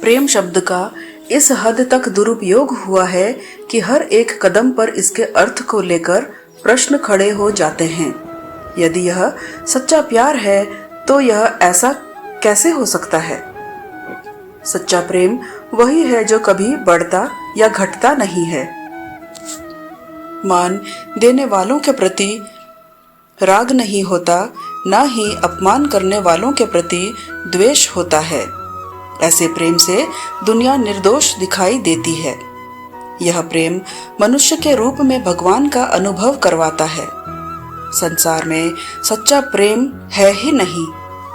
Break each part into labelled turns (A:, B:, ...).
A: प्रेम शब्द का इस हद तक दुरुपयोग हुआ है कि हर एक कदम पर इसके अर्थ को लेकर प्रश्न खड़े हो जाते हैं। यदि यह सच्चा प्यार है तो यह ऐसा कैसे हो सकता है? सच्चा प्रेम वही है जो कभी बढ़ता या घटता नहीं है। मान देने वालों के प्रति राग नहीं होता, ना ही अपमान करने वालों के प्रति द्वेष होता है। ऐसे प्रेम से दुनिया निर्दोष दिखाई देती है। यह प्रेम मनुष्य के रूप में भगवान का अनुभव करवाता है। संसार में सच्चा प्रेम है ही नहीं।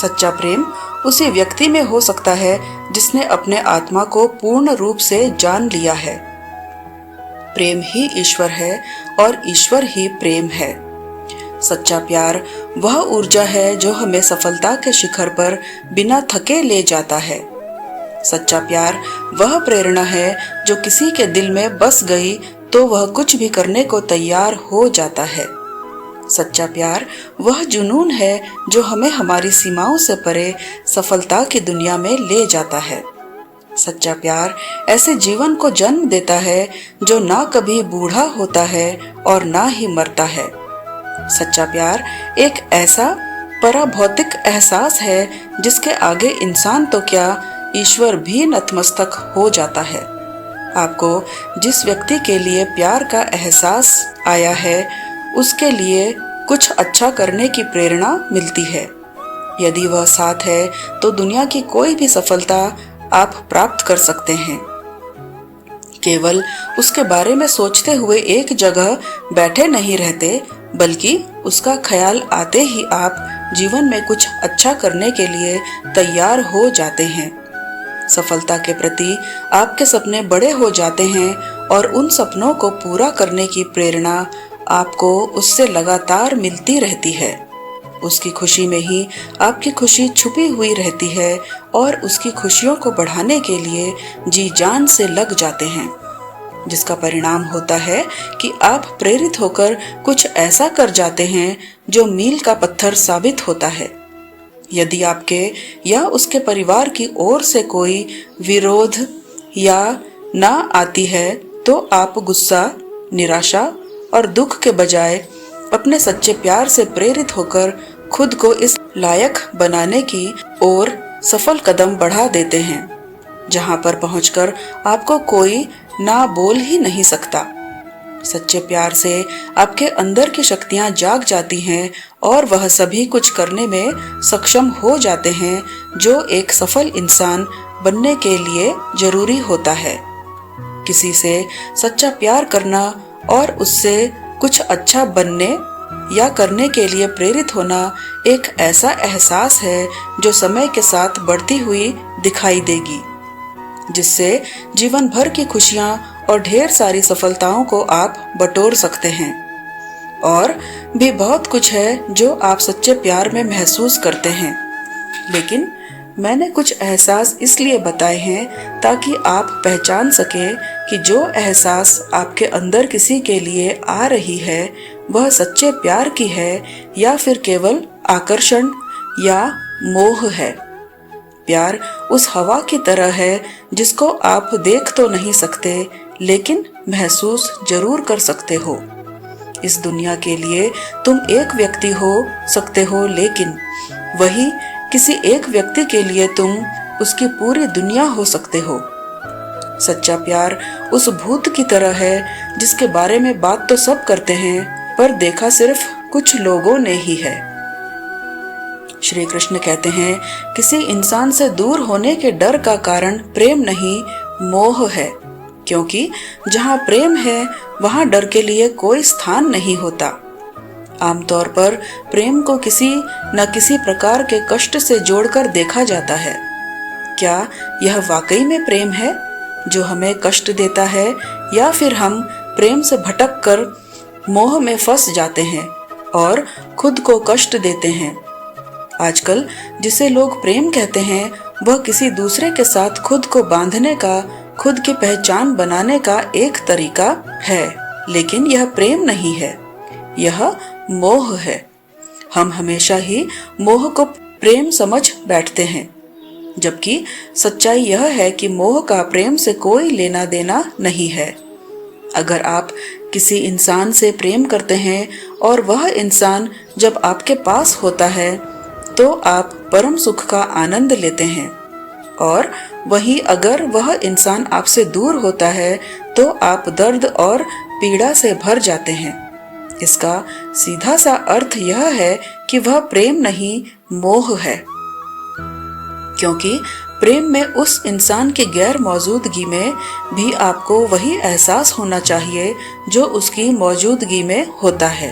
A: सच्चा प्रेम उसी व्यक्ति में हो सकता है जिसने अपने आत्मा को पूर्ण रूप से जान लिया है। प्रेम ही ईश्वर है और ईश्वर ही प्रेम है। सच्चा प्यार वह ऊर्जा है जो हमें सफलता के शिखर पर बिना थके ले जाता है। सच्चा प्यार वह प्रेरणा है जो किसी के दिल में बस गई तो वह कुछ भी करने को तैयार हो जाता है। सच्चा प्यार वह जुनून है जो हमें हमारी सीमाओं से परे सफलता की दुनिया में ले जाता है। सच्चा प्यार ऐसे जीवन को जन्म देता है जो ना कभी बूढ़ा होता है और ना ही मरता है। सच्चा प्यार एक ऐसा पराभौतिक एहसास है जिसके आगे इंसान तो क्या, ईश्वर भी नतमस्तक हो जाता है। आपको जिस व्यक्ति के लिए प्यार का एहसास आया है उसके लिए कुछ अच्छा करने की प्रेरणा मिलती है। यदि वह साथ है तो दुनिया की कोई भी सफलता आप प्राप्त कर सकते हैं। केवल उसके बारे में सोचते हुए एक जगह बैठे नहीं रहते, बल्कि उसका ख्याल आते ही आप जीवन में कुछ अच्छा करने के लिए तैयार हो जाते हैं। सफलता के प्रति आपके सपने बड़े हो जाते हैं और उन सपनों को पूरा करने की प्रेरणा आपको उससे लगातार मिलती रहती है। उसकी खुशी में ही आपकी खुशी छुपी हुई रहती है और उसकी खुशियों को बढ़ाने के लिए जी जान से लग जाते हैं, जिसका परिणाम होता है कि आप प्रेरित होकर कुछ ऐसा कर जाते हैं जो मील का पत्थर साबित होता है। यदि आपके या उसके परिवार की ओर से कोई विरोध या ना आती है तो आप गुस्सा, निराशा और दुख के बजाय अपने सच्चे प्यार से प्रेरित होकर खुद को इस लायक बनाने की ओर सफल कदम बढ़ा देते हैं, जहां पर पहुंचकर आपको कोई ना बोल ही नहीं सकता। सच्चे प्यार से आपके अंदर की शक्तियां जाग जाती हैं और वह सभी कुछ करने में सक्षम हो जाते हैं जो एक सफल इंसान बनने के लिए जरूरी होता है। किसी से सच्चा प्यार करना और उससे कुछ अच्छा बनने या करने के लिए प्रेरित होना एक ऐसा एहसास है जो समय के साथ बढ़ती हुई दिखाई देगी, जिससे जीवन भर की खुशियां और ढेर सारी सफलताओं को आप बटोर सकते हैं। और भी बहुत कुछ है जो आप सच्चे प्यार में महसूस करते हैं, लेकिन मैंने कुछ एहसास इसलिए बताए हैं ताकि आप पहचान सकें कि जो एहसास आपके अंदर किसी के लिए आ रही है वह सच्चे प्यार की है या फिर केवल आकर्षण या मोह है। प्यार उस हवा की तरह है जिसको आप देख तो नहीं सकते, लेकिन महसूस जरूर कर सकते हो। इस दुनिया के लिए तुम एक व्यक्ति हो सकते हो, लेकिन वही किसी एक व्यक्ति के लिए तुम उसकी पूरी दुनिया हो सकते हो। सच्चा प्यार उस भूत की तरह है जिसके बारे में बात तो सब करते हैं पर देखा सिर्फ कुछ लोगों ने ही है। श्री कृष्ण कहते हैं, किसी इंसान से दूर होने के डर का कारण प्रेम नहीं, मोह है, क्योंकि जहाँ प्रेम है वहाँ डर के लिए कोई स्थान नहीं होता। आमतौर पर प्रेम को किसी न किसी प्रकार के कष्ट से जोड़कर देखा जाता है। क्या यह वाकई में प्रेम है जो हमें कष्ट देता है, या फिर हम प्रेम से भटक कर मोह में फंस जाते हैं और खुद को कष्ट देते हैं? आजकल जिसे लोग प्रेम कहते हैं वह किसी दूसरे के साथ खुद को बांधने का, खुद की पहचान बनाने का एक तरीका है, लेकिन यह प्रेम नहीं है, यह मोह है। हम हमेशा ही मोह को प्रेम समझ बैठते हैं। जबकि सच्चाई यह है कि मोह का प्रेम से कोई लेना देना नहीं है। अगर आप किसी इंसान से प्रेम करते हैं और वह इंसान जब आपके पास होता है तो आप परम सुख का आनंद लेते हैं, और वहीं अगर वह इंसान आपसे दूर होता है तो आप दर्द और पीड़ा से भर जाते हैं। इसका सीधा सा अर्थ यह है कि वह प्रेम नहीं, मोह है। क्योंकि प्रेम में उस इंसान की गैर मौजूदगी में भी आपको वही एहसास होना चाहिए जो उसकी मौजूदगी में होता है।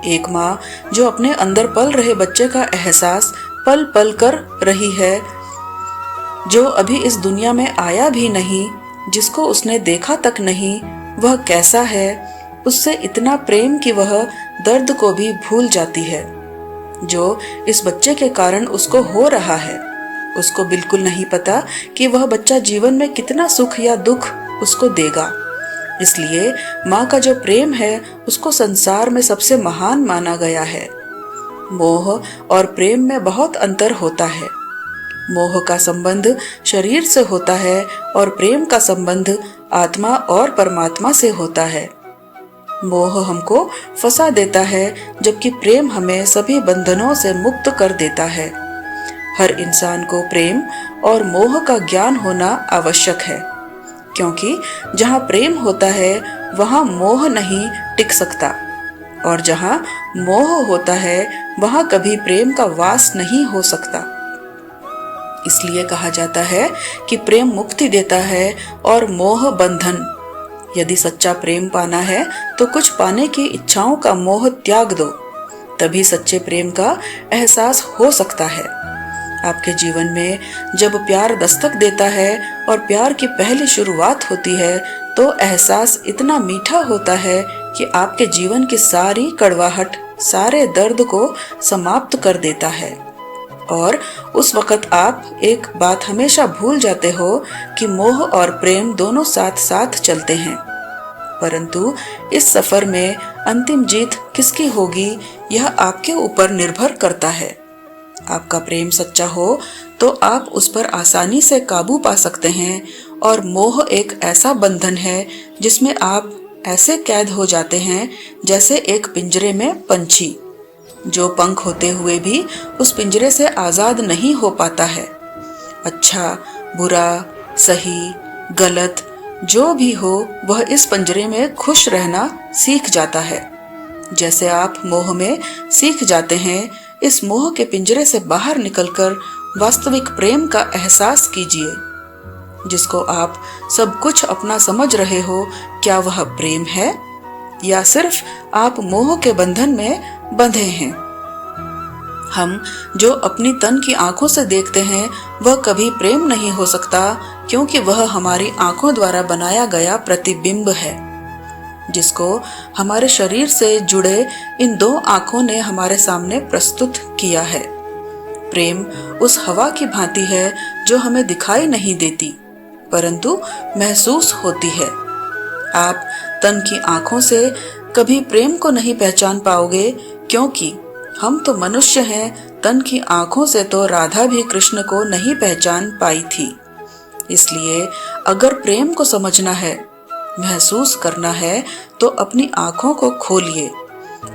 A: एक माँ जो अपने अंदर पल रहे बच्चे का एहसास पल पल कर रही है, जो अभी इस दुनिया में आया भी नहीं, जिसको उसने देखा तक नहीं, वह कैसा है, उससे इतना प्रेम कि वह दर्द को भी भूल जाती है जो इस बच्चे के कारण उसको हो रहा है। उसको बिल्कुल नहीं पता कि वह बच्चा जीवन में कितना सुख या दुख उसको देगा। इसलिए माँ का जो प्रेम है उसको संसार में सबसे महान माना गया है। मोह और प्रेम में बहुत अंतर होता है। मोह का संबंध शरीर से होता है और प्रेम का संबंध आत्मा और परमात्मा से होता है। मोह हमको फंसा देता है, जबकि प्रेम हमें सभी बंधनों से मुक्त कर देता है। हर इंसान को प्रेम और मोह का ज्ञान होना आवश्यक है, क्योंकि जहाँ प्रेम होता है वहाँ मोह नहीं टिक सकता, और जहाँ मोह होता है वहाँ कभी प्रेम का वास नहीं हो सकता। इसलिए कहा जाता है कि प्रेम मुक्ति देता है और मोह बंधन। यदि सच्चा प्रेम पाना है तो कुछ पाने की इच्छाओं का मोह त्याग दो, तभी सच्चे प्रेम का एहसास हो सकता है। आपके जीवन में जब प्यार दस्तक देता है और प्यार की पहली शुरुआत होती है तो एहसास इतना मीठा होता है कि आपके जीवन की सारी कड़वाहट, सारे दर्द को समाप्त कर देता है। और उस वक़्त आप एक बात हमेशा भूल जाते हो कि मोह और प्रेम दोनों साथ साथ चलते हैं। परंतु इस सफर में अंतिम जीत किसकी होगी, यह आपके ऊपर निर्भर करता है। आपका प्रेम सच्चा हो तो आप उस पर आसानी से काबू पा सकते हैं, और मोह एक ऐसा बंधन है जिसमें आप ऐसे कैद हो जाते हैं जैसे एक पिंजरे में पंछी जो पंख होते हुए भी उस पिंजरे से आजाद नहीं हो पाता है। अच्छा, बुरा, सही, गलत जो भी हो वह इस पिंजरे में खुश रहना सीख जाता है। जैसे आप मोह में सीख जाते हैं, इस मोह के पिंजरे से बाहर निकलकर वास्तविक प्रेम का एहसास कीजिए। जिसको आप सब कुछ अपना समझ रहे हो, क्या वह प्रेम है या सिर्फ आप मोह के बंधन में बंधे हैं? हम जो अपनी तन की आंखों से देखते हैं वह कभी प्रेम नहीं हो सकता, क्योंकि वह हमारी आंखों द्वारा बनाया गया प्रतिबिंब है, जिसको हमारे शरीर से जुड़े इन दो आंखों ने हमारे सामने प्रस्तुत किया है। प्रेम उस हवा की भांति है जो हमें दिखाई नहीं देती परंतु महसूस होती है। आप तन की आंखों से कभी प्रेम को नहीं पहचान पाओगे, क्योंकि हम तो मनुष्य हैं। तन की आंखों से तो राधा भी कृष्ण को नहीं पहचान पाई थी। इसलिए अगर प्रेम को समझना है, महसूस करना है, तो अपनी आंखों को खोलिए,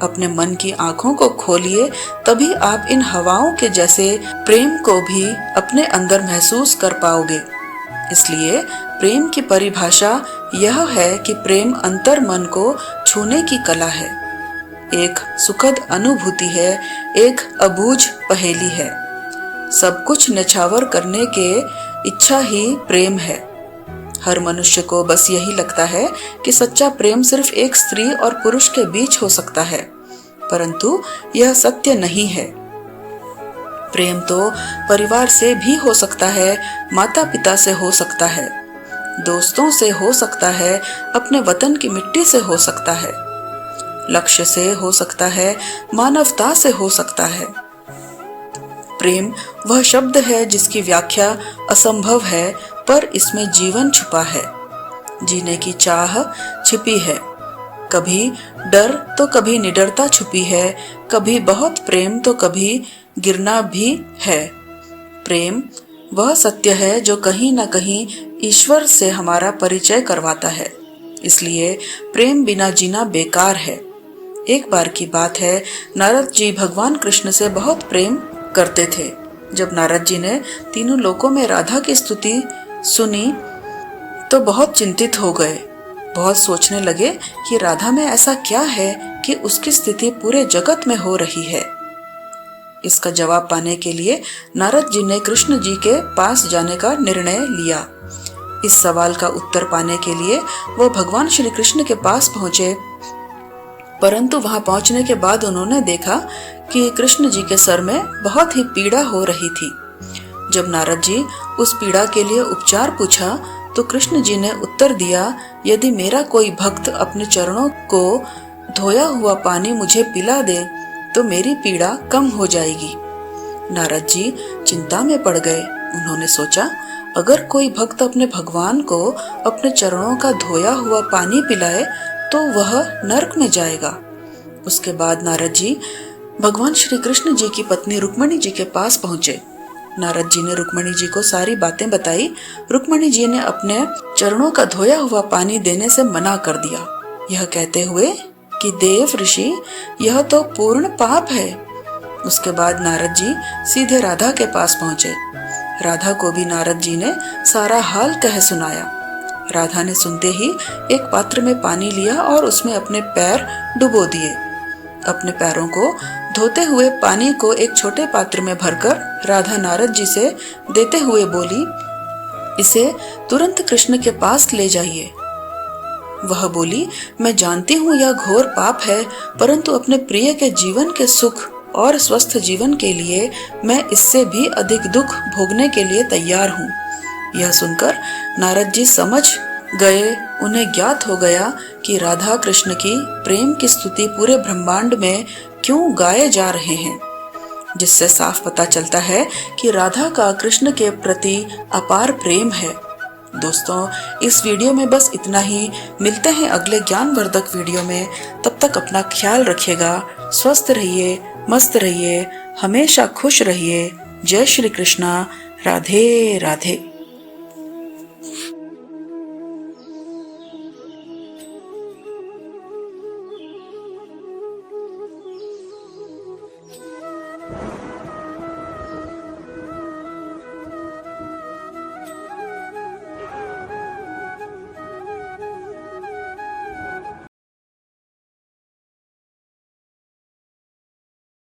A: अपने मन की आंखों को खोलिए, तभी आप इन हवाओं के जैसे प्रेम को भी अपने अंदर महसूस कर पाओगे। इसलिए प्रेम की परिभाषा यह है कि प्रेम अंतर मन को छूने की कला है, एक सुखद अनुभूति है, एक अबूझ पहेली है। सब कुछ न्यौछावर करने के इच्छा ही प्रेम है। हर मनुष्य को बस यही लगता है कि सच्चा प्रेम सिर्फ एक स्त्री और पुरुष के बीच हो सकता है, परंतु यह सत्य नहीं है। प्रेम तो परिवार से भी हो सकता है, माता पिता से हो सकता है, दोस्तों से हो सकता है, अपने वतन की मिट्टी से हो सकता है, लक्ष्य से हो सकता है, मानवता से हो सकता है। प्रेम वह शब्द है जिसकी व्याख्या असंभव है, पर इसमें जीवन छुपा है, जीने की चाह छिपी है। कभी डर तो कभी निडरता छुपी है, कभी बहुत प्रेम तो कभी गिरना भी है। प्रेम वह सत्य है जो कहीं न कहीं ईश्वर से हमारा परिचय करवाता है। इसलिए प्रेम बिना जीना बेकार है। एक बार की बात है, नारद जी भगवान कृष्ण से बहुत प्रेम करते थे। जब नारद जी ने तीनों लोकों में राधा की स्तुति सुनी तो बहुत चिंतित हो गए। बहुत सोचने लगे कि राधा में ऐसा क्या है कि उसकी स्थिति पूरे जगत में हो रही है। इसका जवाब पाने के लिए नारद जी ने कृष्ण जी के पास जाने का निर्णय लिया। इस सवाल का उत्तर पाने के लिए वह भगवान श्री कृष्ण के पास पहुंचे, परंतु वहां पहुंचने के बाद उन्होंने देखा कि कृष्ण जी के सर में बहुत ही पीड़ा हो रही थी। जब नारद जी उस पीड़ा के लिए उपचार पूछा तो कृष्ण जी ने उत्तर दिया, यदि मेरा कोई भक्त अपने चरणों को धोया हुआ पानी मुझे पिला दे तो मेरी पीड़ा कम हो जाएगी। नारद जी चिंता में पड़ गए। उन्होंने सोचा, अगर कोई भक्त अपने भगवान को अपने चरणों का धोया हुआ पानी पिलाए तो वह नरक में जाएगा। उसके बाद नारद जी भगवान श्री कृष्ण जी की पत्नी रुक्मणी जी के पास पहुंचे। नारद जी ने रुक्मणी जी को सारी बातें बताई। रुक्मणी जी ने अपने चरणों का धोया हुआ पानी देने से मना कर दिया, यह कहते हुए कि देव ऋषि, यह तो पूर्ण पाप है। उसके बाद नारद जी सीधे राधा के पास पहुंचे। राधा को भी नारद जी ने सारा हाल कह सुनाया। राधा ने सुनते ही एक पात्र में पानी लिया और उसमें अपने पैर डुबो दिए। अपने पैरों को धोते हुए पानी को एक छोटे पात्र में भरकर राधा नारद जी से देते हुए बोली, इसे तुरंत कृष्ण के पास ले जाइए। वह बोली, मैं जानती हूँ यह घोर पाप है, परंतु अपने प्रिय के जीवन के सुख और स्वस्थ जीवन के लिए मैं इससे भी अधिक दुख भोगने के लिए तैयार हूँ। यह सुनकर नारद जी समझ गए। उन्हें ज्ञात हो गया कि राधा कृष्ण की प्रेम की स्तुति पूरे ब्रह्मांड में क्यों गाए जा रहे हैं, जिससे साफ पता चलता है कि राधा का कृष्ण के प्रति अपार प्रेम है। दोस्तों, इस वीडियो में बस इतना ही। मिलते हैं अगले ज्ञानवर्धक वीडियो में। तब तक अपना ख्याल रखिएगा, स्वस्थ रहिए, मस्त रहिए, हमेशा खुश रहिए। जय श्री कृष्णा। राधे राधे।